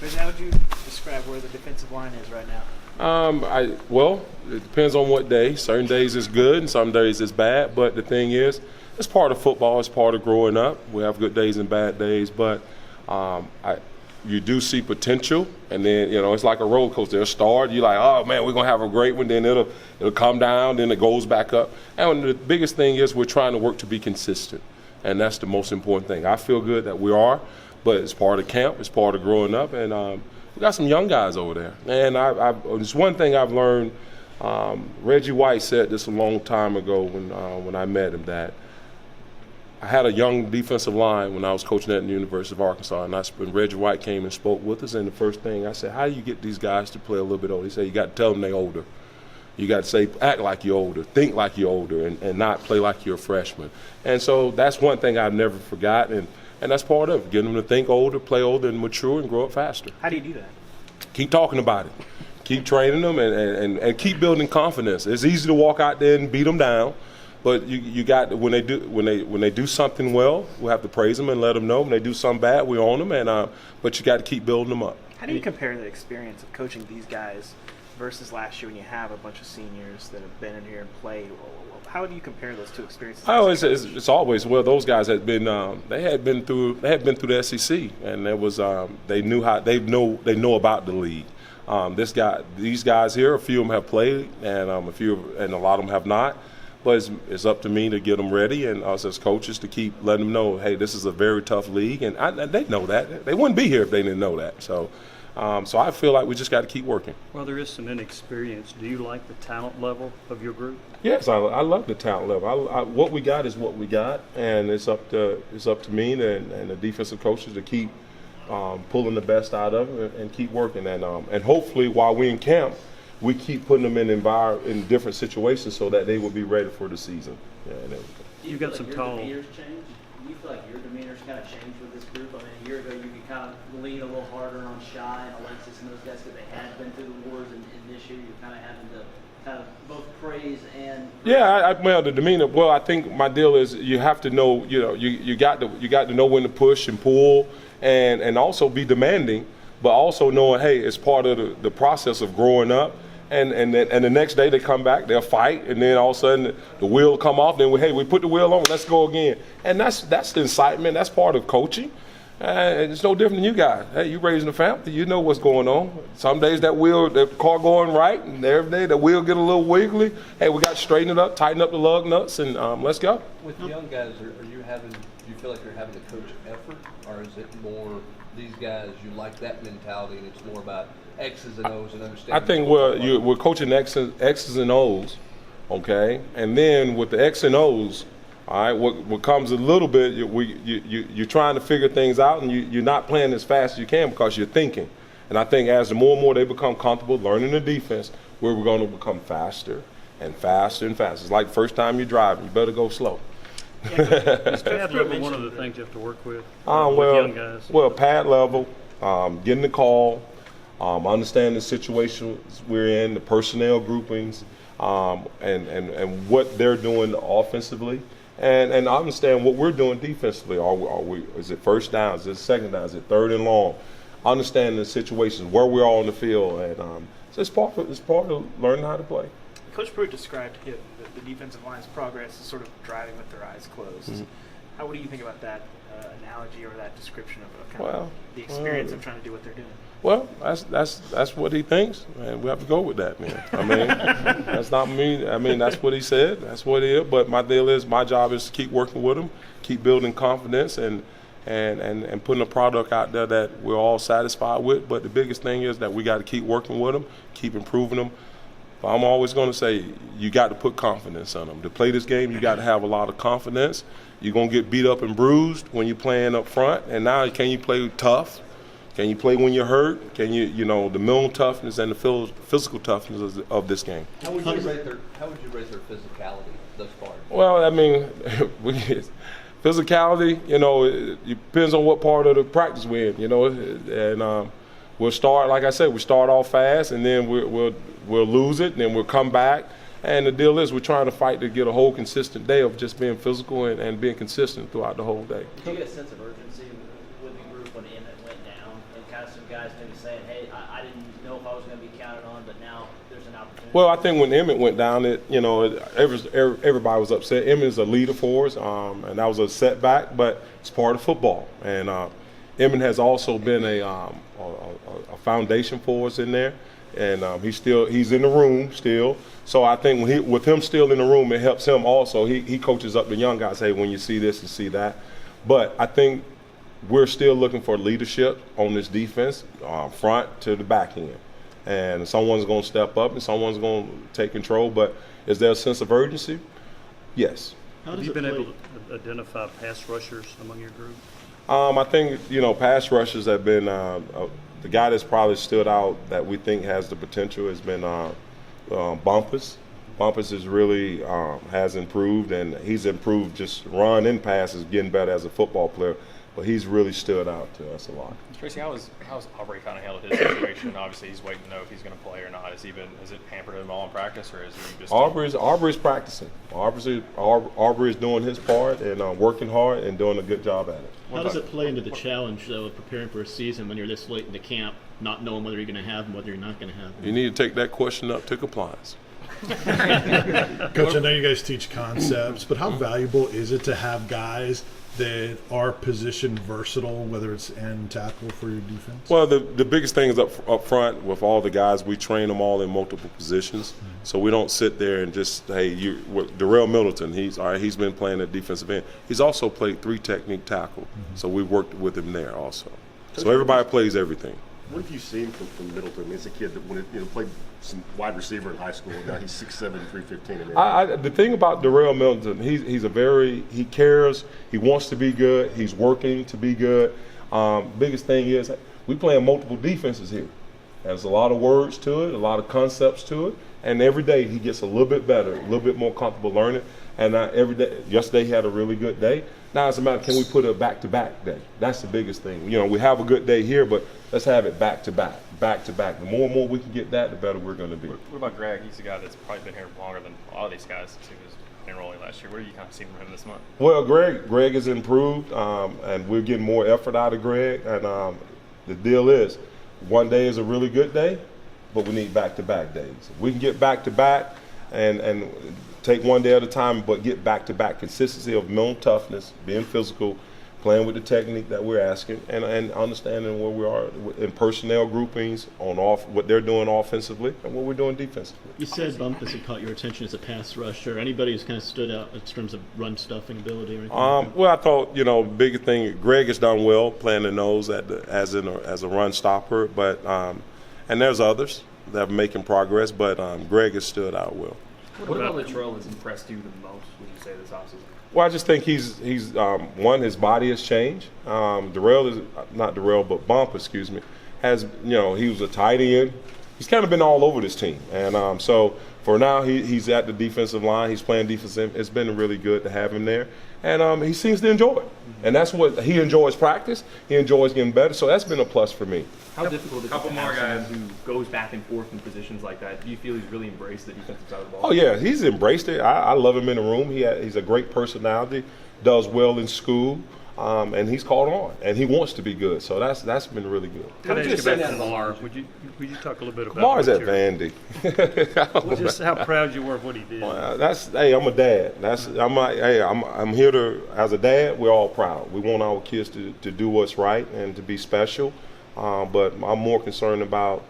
Tracy, how would you describe where the defensive line is right now? Well, it depends on what day. Certain days it's good and some days it's bad. But the thing is, it's part of football. It's part of growing up. We have good days and bad days. But you do see potential, and then it's like a roller coaster. It'll start, you're like, oh man, we're gonna have a great one. Then it'll come down, then it goes back up. And the biggest thing is we're trying to work to be consistent, and that's the most important thing. I feel good that we are, but it's part of camp. It's part of growing up, and we got some young guys over there. And it's one thing I've learned. Reggie White said this a long time ago when I met him, that I had a young defensive line when I was coaching at the University of Arkansas, and when Reggie White came and spoke with us, and the first thing I said, how do you get these guys to play a little bit older? He said, you got to tell them they're older. You got to say, act like you're older, think like you're older, and not play like you're a freshman. And so that's one thing I've never forgotten, and that's part of it, getting them to think older, play older, and mature, and grow up faster. How do you do that? Keep talking about it. Keep training them, and keep building confidence. It's easy to walk out there and beat them down. But you got when they do something well, we have to praise them and let them know. When they do something bad, we own them. But you got to keep building them up. How do you compare the experience of coaching these guys versus last year when you have a bunch of seniors that have been in here and played? How do you compare those two experiences? Oh, it's always, well, those guys had been they had been through the SEC, and it was they know about the league. These guys here, a few of them have played, and a lot of them have not. But it's up to me to get them ready, and us as coaches to keep letting them know, hey, this is a very tough league, and they know that. They wouldn't be here if they didn't know that. So I feel like we just got to keep working. Well, there is some inexperience. Do you like the talent level of your group? Yes, I love the talent level. What we got is what we got, and it's up to me and the defensive coaches to keep pulling the best out of them and keep working. And hopefully while we're in camp, we keep putting them in different situations so that they will be ready for the season. Yeah, you got some tall. Do you feel like your demeanor's kind of changed with this group? I mean, a year ago you could kind of lean a little harder on Shy and Alexis and those guys because they had been through the wars, and this year you're kind of having to kind of both praise and. Yeah, well, the demeanor. Well, I think my deal is you have to know. You got to know when to push and pull, and also be demanding, but also knowing, hey, it's part of the process of growing up. And the next day they come back, they'll fight, and then all of a sudden the wheel will come off. Then we put the wheel on, let's go again. And that's the incitement. That's part of coaching. And it's no different than you guys. Hey, you raising a family, you know what's going on. Some days the car going right, and every day the wheel get a little wiggly. Hey, we got to straighten it up, tighten up the lug nuts, and let's go. With the young guys, do you feel like you're having a coach effort, or is it more these guys, you like that mentality, and it's more about X's and O's and understanding? I think we're coaching X's and O's, okay? And then with the X and O's, all right, what comes a little bit, you're trying to figure things out, and you're not playing as fast as you can because you're thinking. And I think as the more and more they become comfortable learning the defense, we're going to become faster and faster and faster. It's like the first time you're driving, you better go slow. Pad level, one of the things you have to work with young guys. Well, pad level, getting the call, understanding the situations we're in, the personnel groupings, and what they're doing offensively, and understand what we're doing defensively. Is it first down? Is it second down? Is it third and long? Understanding the situations where we're all on the field, and so it's part of learning how to play. Coach Pruitt described the defensive line's progress as sort of driving with their eyes closed. Mm-hmm. What do you think about that analogy or that description of kind of the experience of trying to do what they're doing? Well, that's what he thinks, and we have to go with that, man. I mean, that's not me. I mean, that's what he said. That's what it is. But my job is to keep working with him, keep building confidence, and putting a product out there that we're all satisfied with. But the biggest thing is that we got to keep working with them, keep improving them. But I'm always going to say you got to put confidence in them. To play this game, you got to have a lot of confidence. You're going to get beat up and bruised when you're playing up front. And now, can you play tough? Can you play when you're hurt? Can you the mental toughness and the physical toughness of this game? How would you rate their physicality thus far? Well, I mean, physicality, it depends on what part of the practice we're in, and we'll start, like I said, we start off fast, and then we'll lose it, and then we'll come back. And the deal is we're trying to fight to get a whole consistent day of just being physical and being consistent throughout the whole day. Did you get a sense of urgency with the group when Emmett went down and kind of some guys maybe saying, hey, I didn't know if I was going to be counted on, but now there's an opportunity? Well, I think when Emmett went down, everybody was upset. Emmett is a leader for us, and that was a setback, but it's part of football. And Emmett has also been a foundation for us in there, and he's in the room still. So I think with him still in the room, it helps him also. He coaches up the young guys. Hey, when you see this and see that. But I think we're still looking for leadership on this defense, front to the back end. And someone's going to step up and someone's going to take control. But is there a sense of urgency? Yes. Have you been able to identify pass rushers among your group? I think, pass rushers have been the guy that's probably stood out that we think has the potential has been Bumpus. Bumpus is really has improved, and he's improved just run and pass is getting better as a football player. But he's really stood out to us a lot. Tracy, how's Aubrey kind of handled his situation? Obviously, he's waiting to know if he's going to play or not. Has it hampered him all in practice, or is he just? Aubrey's practicing. Aubrey is doing his part and working hard and doing a good job at it. How does it play into the challenge, though, of preparing for a season when you're this late in the camp, not knowing whether you're going to have them, whether you're not going to have them? You need to take that question up to compliance. Coach, I know you guys teach concepts, but how valuable is it to have guys that are position versatile, whether it's end tackle for your defense? Well, the biggest thing is up front with all the guys, we train them all in multiple positions. Mm-hmm. So we don't sit there and just, Darrell Middleton, he's been playing at defensive end. He's also played 3 technique tackle. Mm-hmm. So we've worked with him there also. So everybody plays everything. What have you seen from Middleton? I mean, it's a kid that played some wide receiver in high school. Now he's 6'7", 315. The thing about Darrell Middleton, he cares. He wants to be good. He's working to be good. Biggest thing is we play in multiple defenses here. There's a lot of words to it, a lot of concepts to it, and every day he gets a little bit better, a little bit more comfortable learning. And yesterday he had a really good day. Now it's a matter, can we put a back-to-back day? That's the biggest thing. We have a good day here, but let's have it back-to-back. The more and more we can get that, the better we're going to be. What about Greg? He's a guy that's probably been here longer than a lot of these guys since he was enrolling last year. What are you kind of seeing from him this month? Well, Greg has improved, and we're getting more effort out of Greg. And the deal is, one day is a really good day, but we need back-to-back days. If we can get back-to-back and take one day at a time, but get back-to-back consistency of mental toughness, being physical, playing with the technique that we're asking, and understanding where we are in personnel groupings, on what they're doing offensively and what we're doing defensively. You said Bumpus had caught your attention as a pass rusher. Anybody who's kind of stood out in terms of run stuffing ability or anything? Well, I thought, big thing, Greg has done well playing the nose as a run stopper, but and there's others that are making progress, but Greg has stood out well. What about Latrell has impressed you the most, would you say, this offseason? Well, I just think he's his body has changed. Bump, has, he was a tight end. He's kind of been all over this team. And so for now, he's at the defensive line. He's playing defensive. It's been really good to have him there. And he seems to enjoy it. And that's what he enjoys practice. He enjoys getting better. So that's been a plus for me. How difficult is it to have someone who goes back and forth in positions like that? Do you feel he's really embraced the defensive side of the ball? Oh, yeah, he's embraced it. I love him in the room. He's a great personality, does well in school, and he's caught on. And he wants to be good. So that's been really good. How did you get back to Lamar? Would you talk a little bit about Lamar's at Vandy. Just how proud you were of what he did. Well, I'm a dad. I'm here to, as a dad, we're all proud. We want our kids to do what's right and to be special. But I'm more concerned about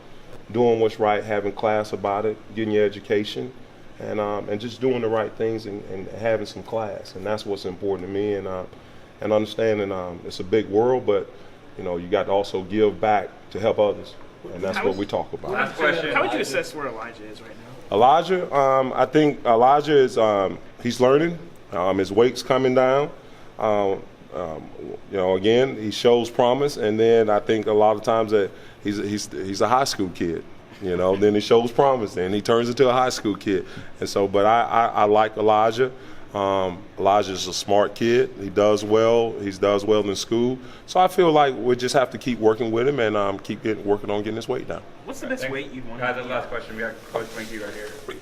doing what's right, having class about it, getting your education, and just doing the right things and having some class. And that's what's important to me. And understanding it's a big world, but you got to also give back to help others, and that's what we talk about. Last question: how would you assess where Elijah is right now? Elijah, I think Elijah is he's learning. His weight's coming down. Again, he shows promise, and then I think a lot of times that he's a high school kid. Then he shows promise, and he turns into a high school kid. And so, but I like Elijah. Elijah's a smart kid. He does well. He does well in school. So I feel like we just have to keep working with him and keep working on getting his weight down. What's the best weight you'd want? Guys, that's the last question. We got Coach Winky right here.